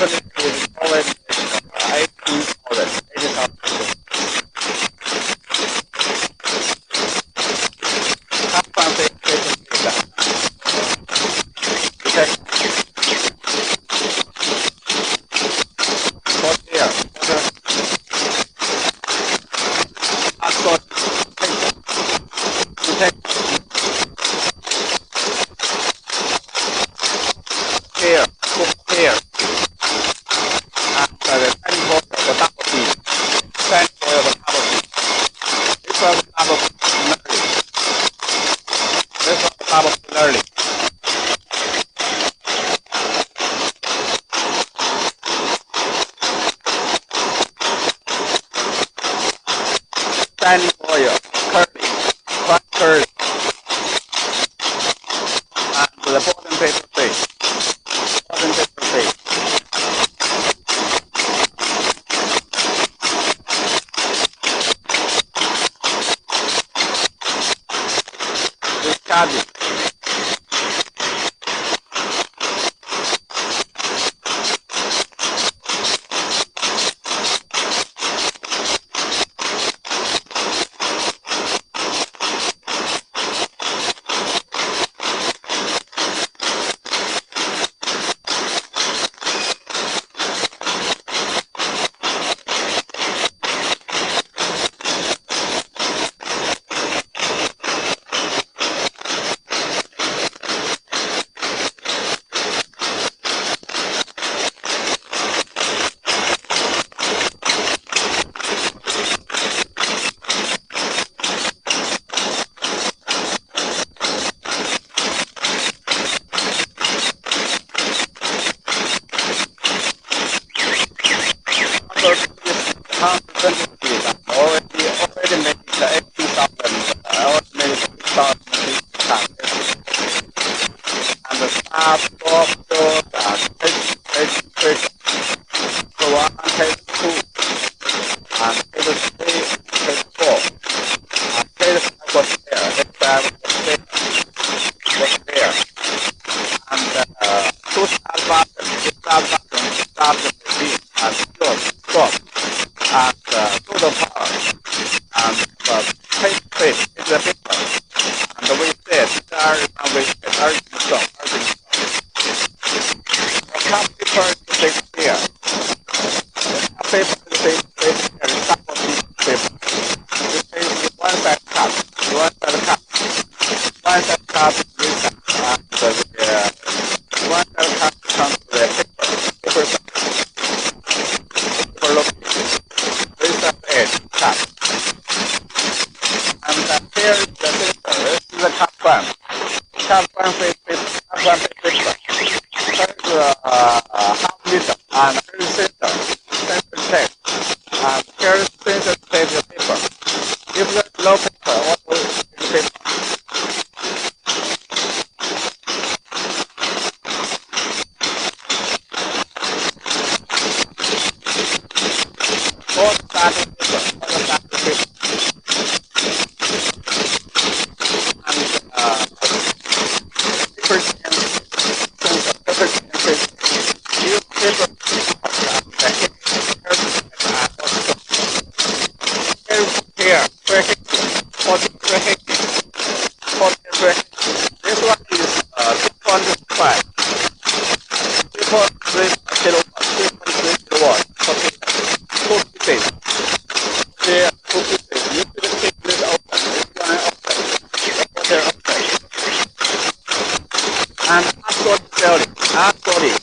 is already 80,000. Standing oil, curly, quite curly, and the bottom paper face, Discharging. Already made the 80,000. I already made 60,000 and the start, stop, and take. So 1, take 2, and take 3, take 4, and take 5 was there, take 5 was there, and 2 start buttons, start the beat, and stop, and to the power, and take the paper, and we said, stop. The top paper is take here. The paper is take here, the top of this paper. We take one side cut, one side cut, this side, and one side cut comes to the paper side. Paper location. This side edge, cut. And here is the paper. This is the cut one. Cut one face paper. Here's half meter, and here's center text, and here's center text paper. If there's no paper, what will the paper? All starting paper, This one is 205. 3.3 kilowatt, 40 days. There, 40 days. You can take this outside. This one outside. And absolute theory.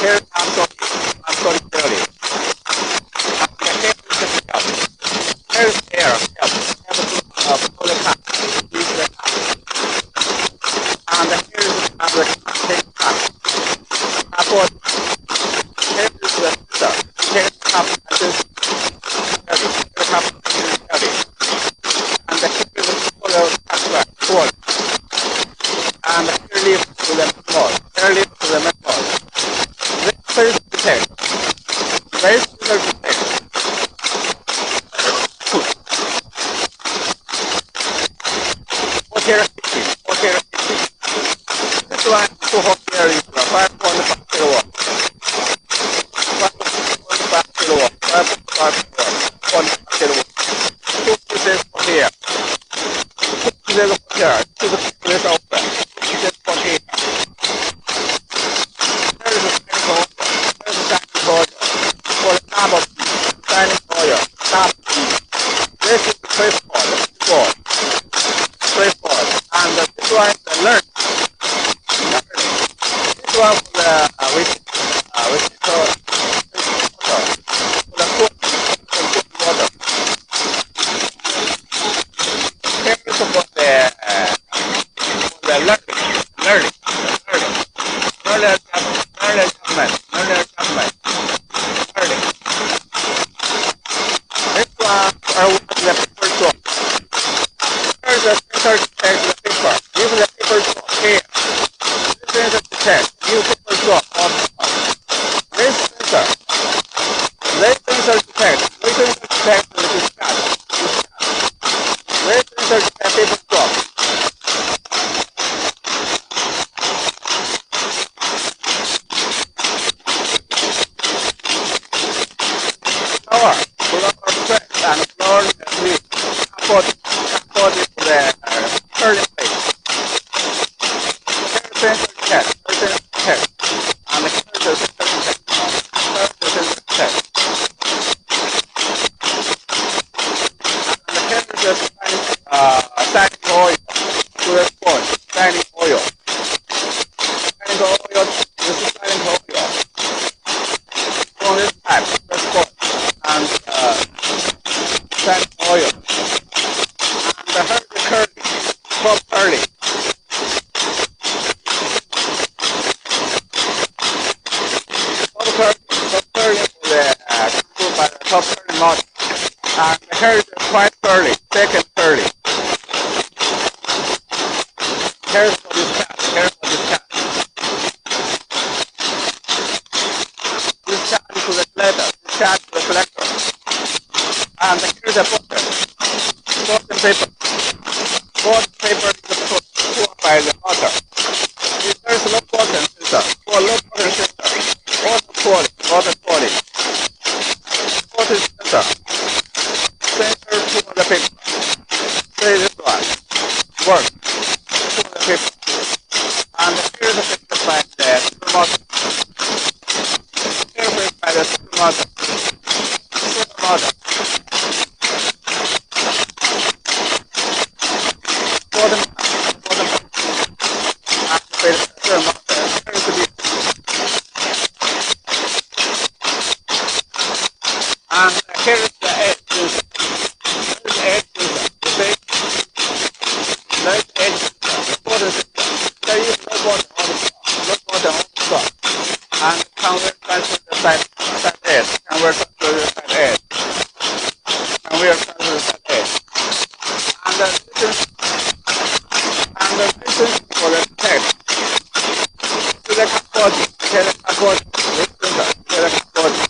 Here's absolute theory. Here's air. And here's another take cut. Here's the filter. Here's cup. And here's the color cut. And here leaves to the metal. This is the text. This is the text. This one, 2 hot air is 5.5 kilowatt. early adjustment. Early. This one are with the paper tool. Here's the sensor detect the paper. Use the paper tool here. This sensor detect. Use paper tool on top. This sensor detect the discharge. This sensor detect paper drop. Floor press and floor release. Support the turning plate. Here sensor detect. And here the sensor detect. Standing oil to the point. Standing oil. Standing oil. This is standing oil. On this type, this point. And standing oil. And the curly. Top curly. Top curly is controlled by the top curly module. And here is the twice curly. Second curly. Here's for this cat. This cat to the letter. This cat to the collector. And here's the bottom. Bottom paper. Bottom paper is put by the motor. If there's low bottom sensor, for low bottom sensor, water quality. Water sensor. Sensor to the paper. Say this one. Work. To the paper. And here's the paper by the supermotor. Here by the supermotor. Bottom. And the supermotor. Here's the bit. And here's the edge. Here's the edge. You see? There's the edge. Bottom. There is no bottom on the top. And convert that to the side edge. Convert to the side edge. And the distance for the text. Select body. This sensor. Select body.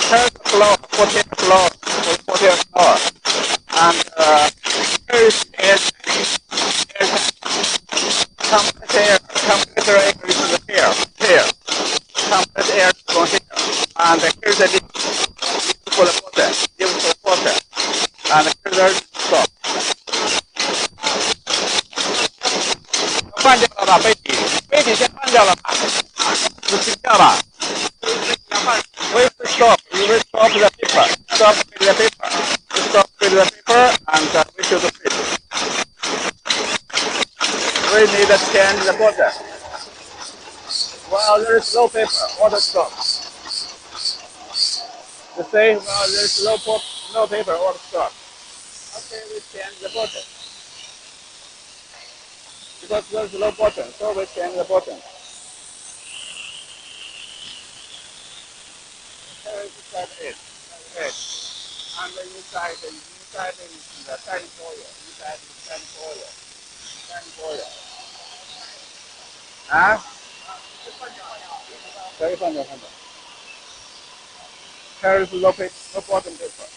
Here's the floor, 14 floor. And here is air compressor air is here. Compressor air is from here. And here's the dip for the water. And here's the stop. 换掉了吧，杯体先换掉了吧，不停掉吧。We will stop. We will stop the paper. Stop with the paper. We stop with the paper and we should fit. We need to change the bottom. Well, there is no paper. Auto stop. You say, well, there is no paper. Auto stop. Okay, we change the bottom. Because there is no bottom, so we change the bottom. Here is the side edge. And the inside is the standing oil. Inside is standing oil. Huh? 可以放掉。Here is no bottom paper.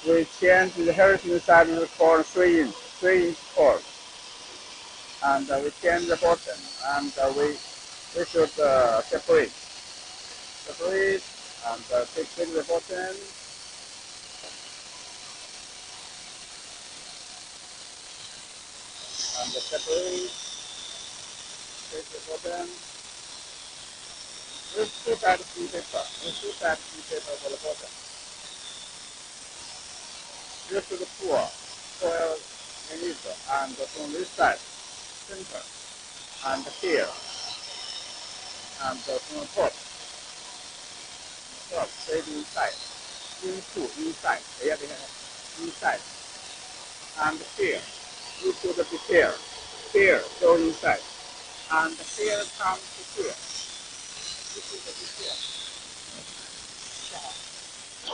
We change the heritage side of the cord 3 inch cord. And we change the bottom and we should separate and take the bottom and separate, take the bottom. With two types of paper for the bottom. This is the pour in it, and from this side, center, and here, and from the top, straight inside, inside, inside, and here, you should be here, go inside, and here comes to here. This is the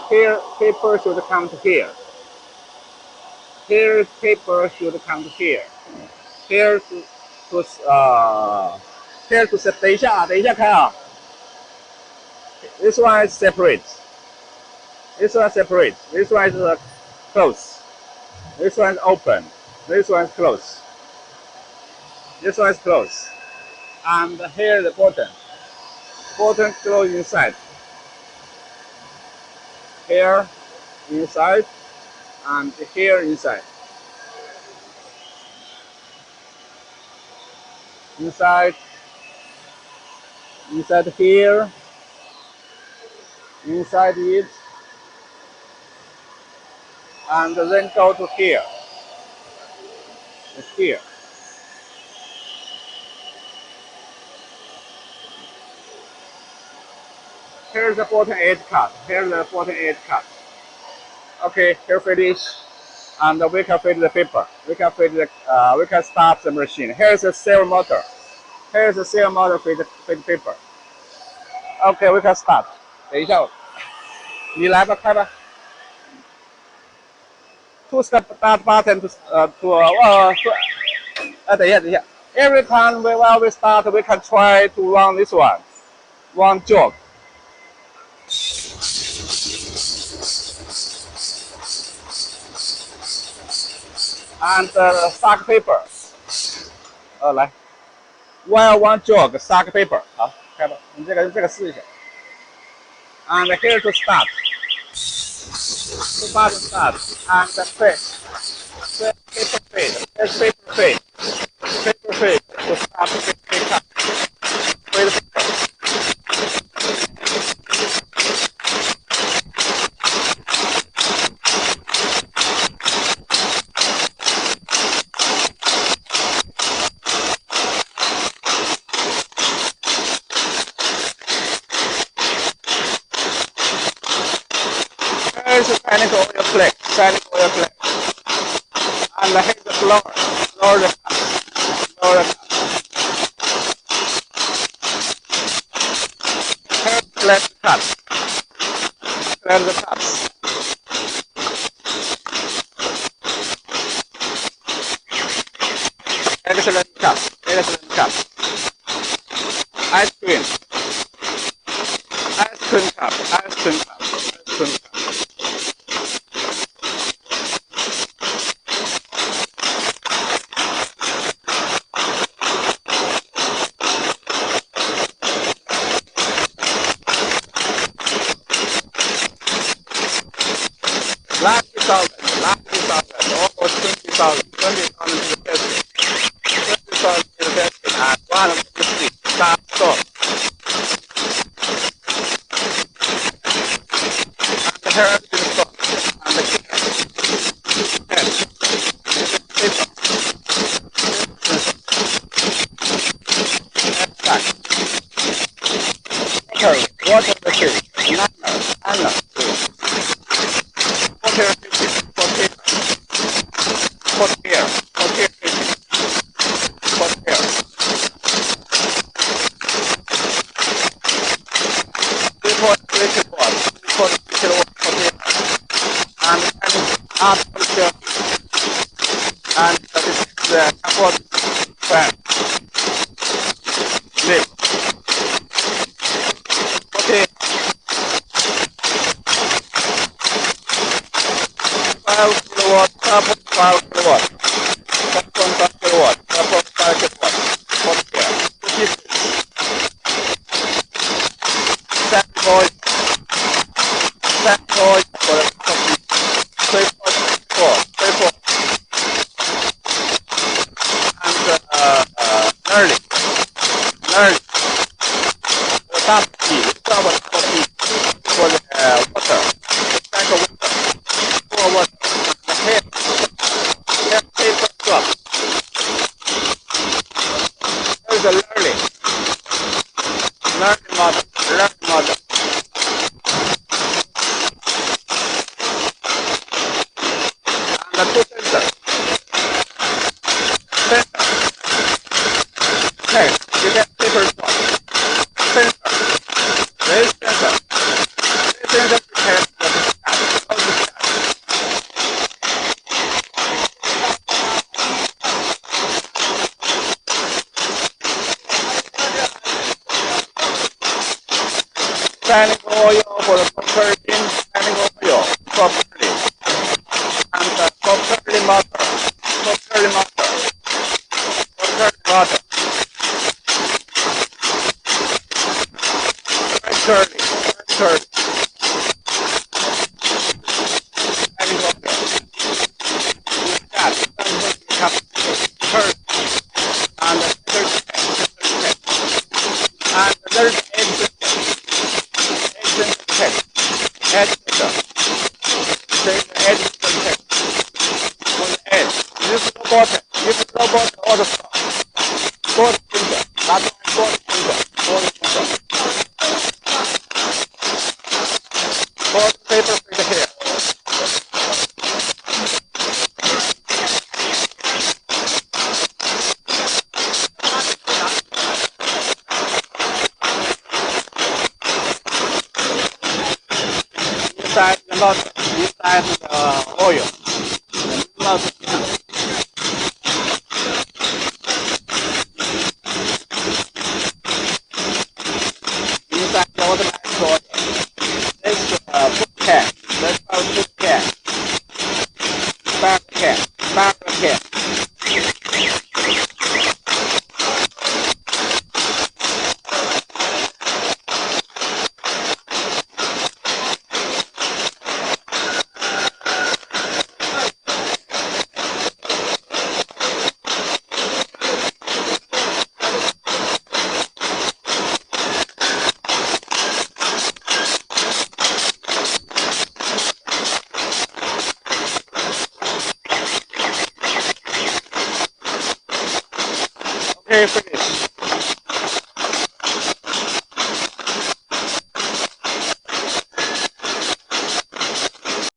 here, paper should come to here. Here, paper should come to here. Here here to set. 等一下看啊。This one is separate. This one is separate. This one is close. This one is open. This one is close. This one is close. And here the button. Button close inside. Here inside. And here inside. Inside here. Inside it. And then go to here. It's here. Here's the bottom edge cut. Here's the bottom edge cut. Okay, here finish. And we can fit the paper. We can fit the we can start the machine. Here's the serial motor. Here's the serial motor fit paper. Okay, we can start. 等一下，你来吧，开吧。To start button等一下。Every time while we start, we can try to run this one job. And stack paper. 来 ，while one jog stack paper. 好，开吧，你这个试一下。And here to start. To button start and paper fade. Paper fade to start paper. Here's the panic oil flex. And here's the floor. Lower the cup. Here's the left cut. Clear the cups. Excellent cup. Ice cream cup. Last 20,000, almost 20,000 to the testing. 20,000 to the testing, and 150 stop. And here is the stop. And the key. Okay, water the key. Nana. And this is the support fan. Lift. Okay. 5 kilowatt, 5 kilowatt, 5 kilowatt, 5 kilowatt. Okay. Set point for the coffee. 3.4. Early. The top key, for the water. The tank of water. For water. the two sensors. Sensor. Next, you get paper stop. Sensor. This sensor. This sensor detects the discharge. No discharge. Standing oil for the property, standing oil properly, and the properly motor, properly motor, properly motor. Very curly, very curly. Standing oil. That becomes curly, and the third step, and the third exit. Edge sensor. Take the edge sensor. On the edge. This is robotic. This is robotic auto stop. Both sensor. Not only both sensor. Both sensor. Both paper filter here. Inside the nozzle, inside the oil, the nozzle. Inside the automatic oil. This foot cap. That's our foot cap. Back cap. Back cap. Okay,